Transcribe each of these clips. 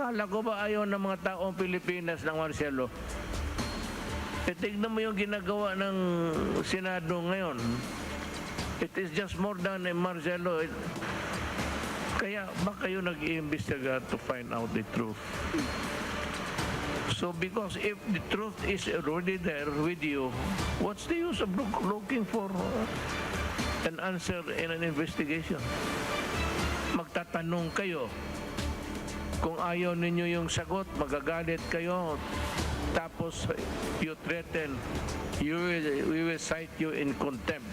Akala ko ba ayaw ng mga taong Pilipinas ng Marcelo? Tignan mo yung ginagawa ng Senado ngayon. It is just more than a Marcelo. Kaya ba kayo nag-iimbestiga to find out the truth? So because if the truth is already there with you, what's the use of looking for an answer in an investigation? Magtatanong kayo. Kung ayaw ninyo yung sagot, magagalit kayo. Tapos you threaten, we will cite you in contempt.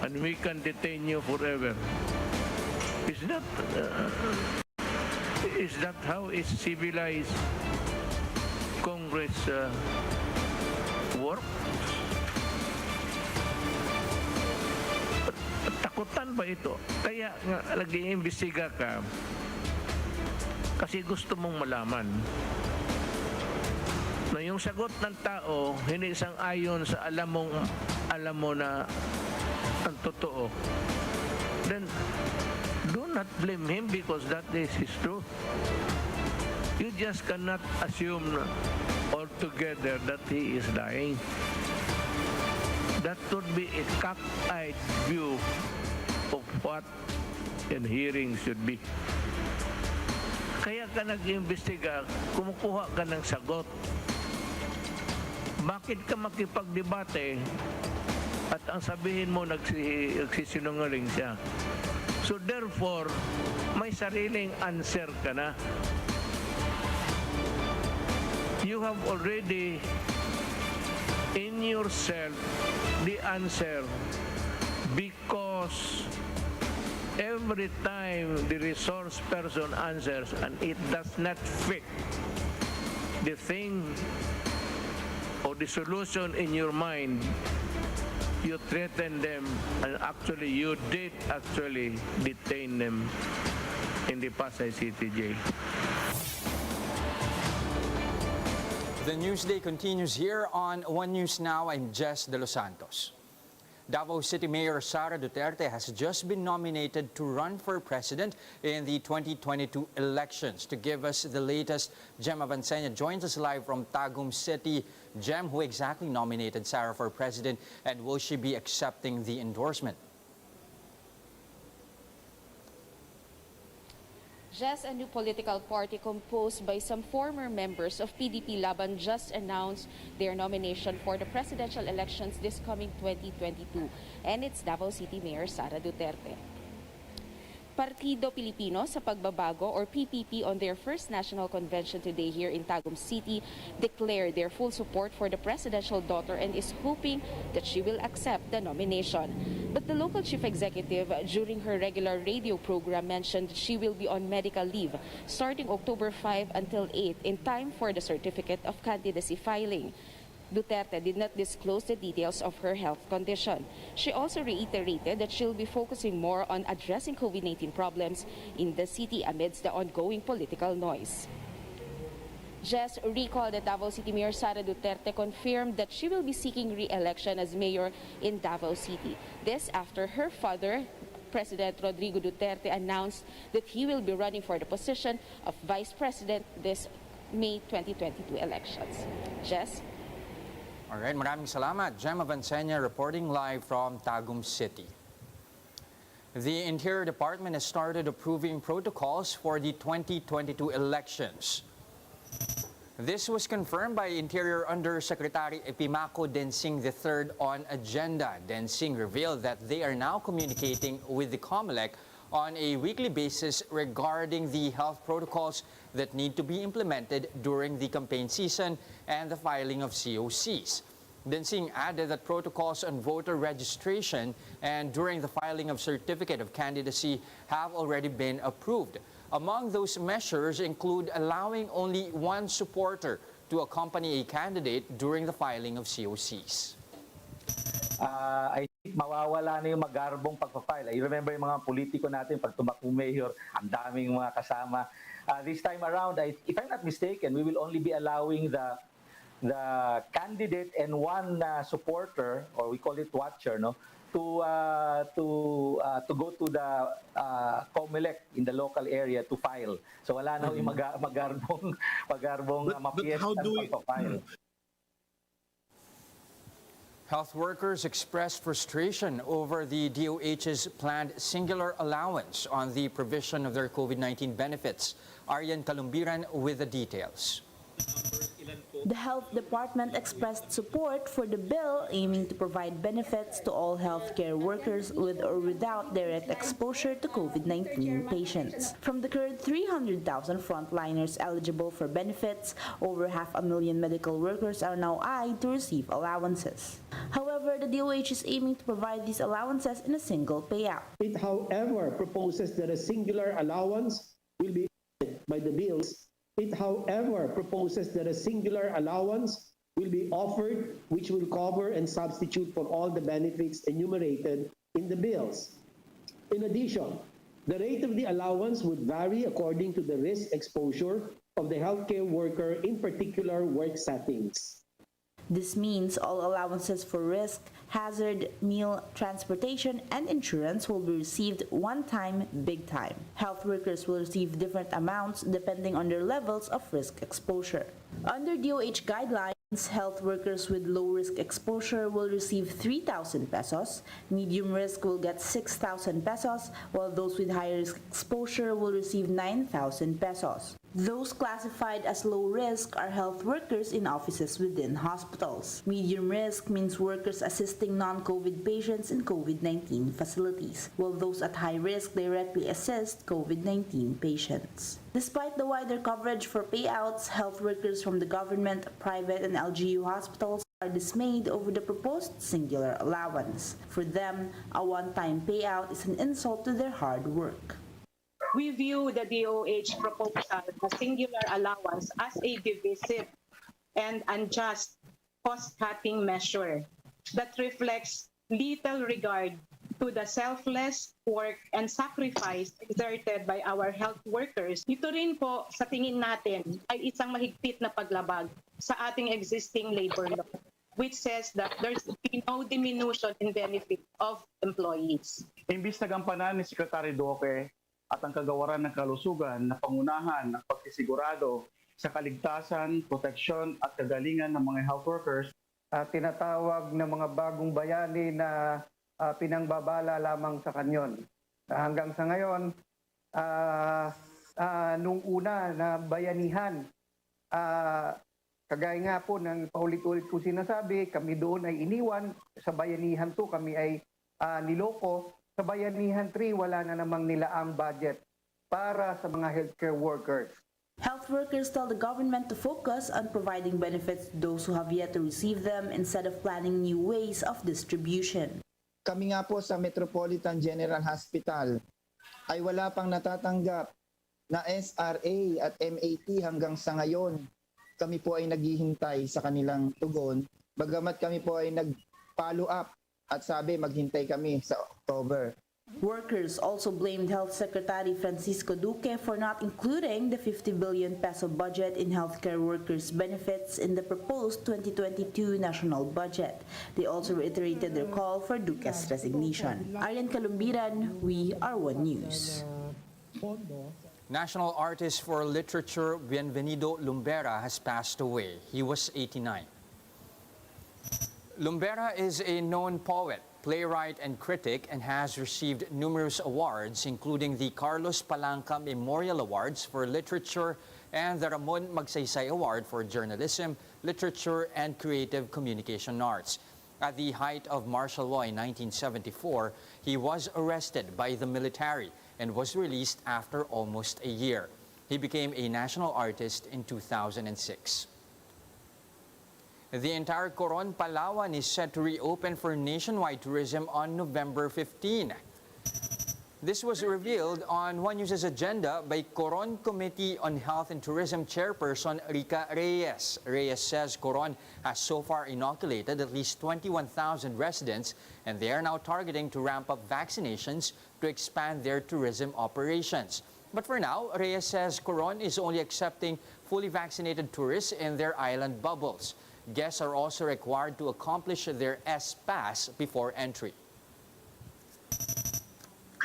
And we can detain you forever. Is that how a civilized Congress works? Takutan ba ito? Kaya nga nag-iimbestiga ka kasi gusto mong malaman na yung sagot ng tao hindi sang-ayon sa alam mo na ang totoo. Then do not blame him because that is his truth. You just cannot assume altogether that he is lying. That would be a cockeyed view of what a hearing should be. Kaya ka nag-iimbestiga, kumukuha ka ng sagot. Bakit ka makipagdebate at ang sabihin mo nagsisinungaling siya? So therefore, may sariling answer ka na. You have already in yourself the answer because every time the resource person answers and it does not fit the thing or the solution in your mind, you threaten them, and actually you did actually detain them in the Pasay City Jail. The Newsday continues here on One News Now. I'm Jess De Los Santos. Davao City Mayor Sara Duterte has just been nominated to run for president in the 2022 elections. To give us the latest, Jem Avancenia joins us live from Tagum City. Jem, who exactly nominated Sara for president, and will she be accepting the endorsement? Just a new political party composed by some former members of PDP Laban just announced their nomination for the presidential elections this coming 2022, and it's Davao City Mayor Sara Duterte. Partido Pilipino sa Pagbabago or PPP on their first national convention today here in Tagum City declared their full support for the presidential daughter and is hoping that she will accept the nomination. But the local chief executive during her regular radio program mentioned she will be on medical leave starting October 5 until 8 in time for the certificate of candidacy filing. Duterte did not disclose the details of her health condition. She also reiterated that she'll be focusing more on addressing COVID-19 problems in the city amidst the ongoing political noise. Just recall that Davao City Mayor Sara Duterte confirmed that she will be seeking re-election as mayor in Davao City. This after her father, President Rodrigo Duterte, announced that he will be running for the position of Vice President this May 2022 elections. Jess? All right, maraming salamat. Jem Avancenia reporting live from Tagum City. The Interior Department has started approving protocols for the 2022 elections. This was confirmed by Interior Undersecretary Epimaco Densing III on agenda. Densing revealed that they are now communicating with the COMELEC on a weekly basis regarding the health protocols that need to be implemented during the campaign season and the filing of COCs. Densing added that protocols on voter registration and during the filing of certificate of candidacy have already been approved. Among those measures include allowing only one supporter to accompany a candidate during the filing of COCs. I think mawawala na yung magarbong pagpapile. I remember yung mga politiko natin pag tumakbo mayor, ang daming mga kasama. This time around, if I'm not mistaken, we will only be allowing the candidate and one supporter, or we call it watcher, no, to go to the COMELEC in the local area to file. So wala na yung magarbong But how do we... pagpapile. Health workers expressed frustration over the DOH's planned singular allowance on the provision of their COVID-19 benefits. Aryan Kalumbiran with the details. The Health Department expressed support for the bill aiming to provide benefits to all healthcare workers with or without direct exposure to COVID-19 patients. From the current 300,000 frontliners eligible for benefits, over 500,000 medical workers are now eyed to receive allowances. However, the DOH is aiming to provide these allowances in a single payout. It, however, proposes that a singular allowance will be offered by the bills. It, however, proposes that a singular allowance will be offered which will cover and substitute for all the benefits enumerated in the bills. In addition, the rate of the allowance would vary according to the risk exposure of the healthcare worker in particular work settings. This means all allowances for risk, hazard, meal, transportation, and insurance will be received one time, big time. Health workers will receive different amounts depending on their levels of risk exposure. Under DOH guidelines, health workers with low risk exposure will receive 3,000 pesos, medium risk will get 6,000 pesos, while those with high risk exposure will receive 9,000 pesos. Those classified as low risk are health workers in offices within hospitals. Medium risk means workers assisting non-COVID patients in COVID-19 facilities, while those at high risk directly assist COVID-19 patients. Despite the wider coverage for payouts, health workers from the government, private, and LGU hospitals are dismayed over the proposed singular allowance. For them, a one-time payout is an insult to their hard work. We view the DOH proposal, the singular allowance, as a divisive and unjust cost-cutting measure that reflects little regard to the selfless work and sacrifice exerted by our health workers. Ito rin po, sa tingin natin, ay isang mahigpit na paglabag sa ating existing labor law, which says that there's no diminution in benefit of employees. Imbis na gampanan ni Secretary Duque at ang kagawaran ng kalusugan na pangunahan ng pagsisigurado sa kaligtasan, proteksyon at kagalingan ng mga health workers, tinatawag na mga bagong bayani na pinangbabala lamang sa kanyon. Hanggang sa ngayon, nung una na bayanihan, kagaya nga po ng paulit-ulit ko sinasabi, kami doon ay iniwan, sa bayanihan 2 kami ay niloko, sa bayanihan 3 wala na namang nilaang budget para sa mga healthcare workers. Health workers tell the government to focus on providing benefits to those who have yet to receive them instead of planning new ways of distribution. Kami nga po sa Metropolitan General Hospital ay wala pang natatanggap na SRA at MAT hanggang sa ngayon. Kami po ay naghihintay sa kanilang tugon, bagamat kami po ay nag-follow up at sabi maghintay kami sa October. Workers also blamed Health Secretary Francisco Duque for not including the 50 billion peso budget in healthcare workers' benefits in the proposed 2022 national budget. They also reiterated their call for Duque's resignation. Aryan Kalumbiran, We Are One News. National artist for literature Bienvenido Lumbera has passed away. He was 89. Lumbera is a known poet, playwright, and critic and has received numerous awards, including the Carlos Palanca Memorial Awards for Literature and the Ramon Magsaysay Award for Journalism, Literature, and Creative Communication Arts. At the height of martial law in 1974, he was arrested by the military and was released after almost a year. He became a national artist in 2006. The entire Coron, Palawan is set to reopen for nationwide tourism on November 15. This was revealed on One News's agenda by Coron Committee on Health and Tourism Chairperson Rica Reyes. Reyes says Coron has so far inoculated at least 21,000 residents, and they are now targeting to ramp up vaccinations to expand their tourism operations. But for now, Reyes says Coron is only accepting fully vaccinated tourists in their island bubbles. Guests are also required to accomplish their S-Pass before entry.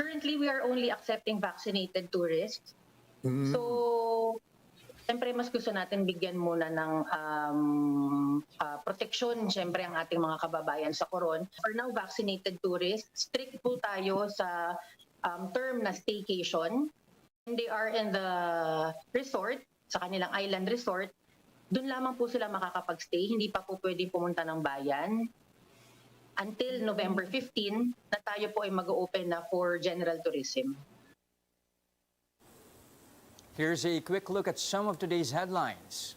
Currently, we are only accepting vaccinated tourists. So, siyempre mas gusto natin bigyan muna ng proteksyon, siyempre ang ating mga kababayan sa Coron. For now, vaccinated tourists, strict po tayo sa term na staycation. When they are in the resort, sa kanilang island resort, doon lamang po sila makakapag-stay, hindi pa po pwedeng pumunta ng bayan. Until November 15, na tayo po ay mag-open na for general tourism. Here's a quick look at some of today's headlines.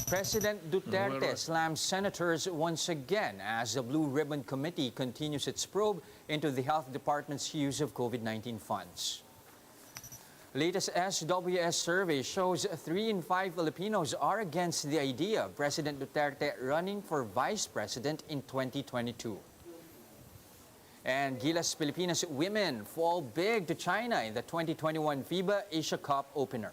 President Duterte slams senators once again as the Blue Ribbon Committee continues its probe into the Health Department's use of COVID-19 funds. Latest SWS survey shows 3 in 5 Filipinos are against the idea of President Duterte running for Vice President in 2022. And Gilas Pilipinas women fall big to China in the 2021 FIBA Asia Cup opener.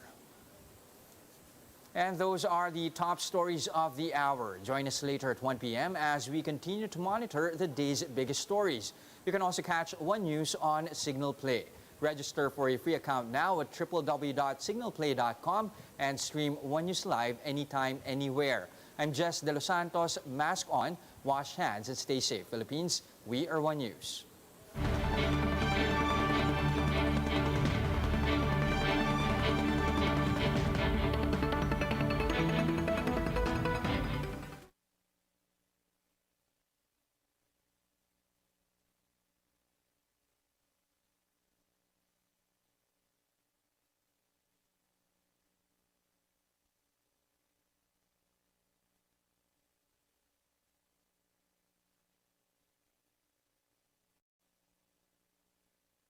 And those are the top stories of the hour. Join us later at 1 p.m. as we continue to monitor the day's biggest stories. You can also catch One News on Signal Play. Register for a free account now at www.signalplay.com and stream One News Live anytime, anywhere. I'm Jess De Los Santos. Mask on, wash hands, and stay safe. Philippines, we are One News.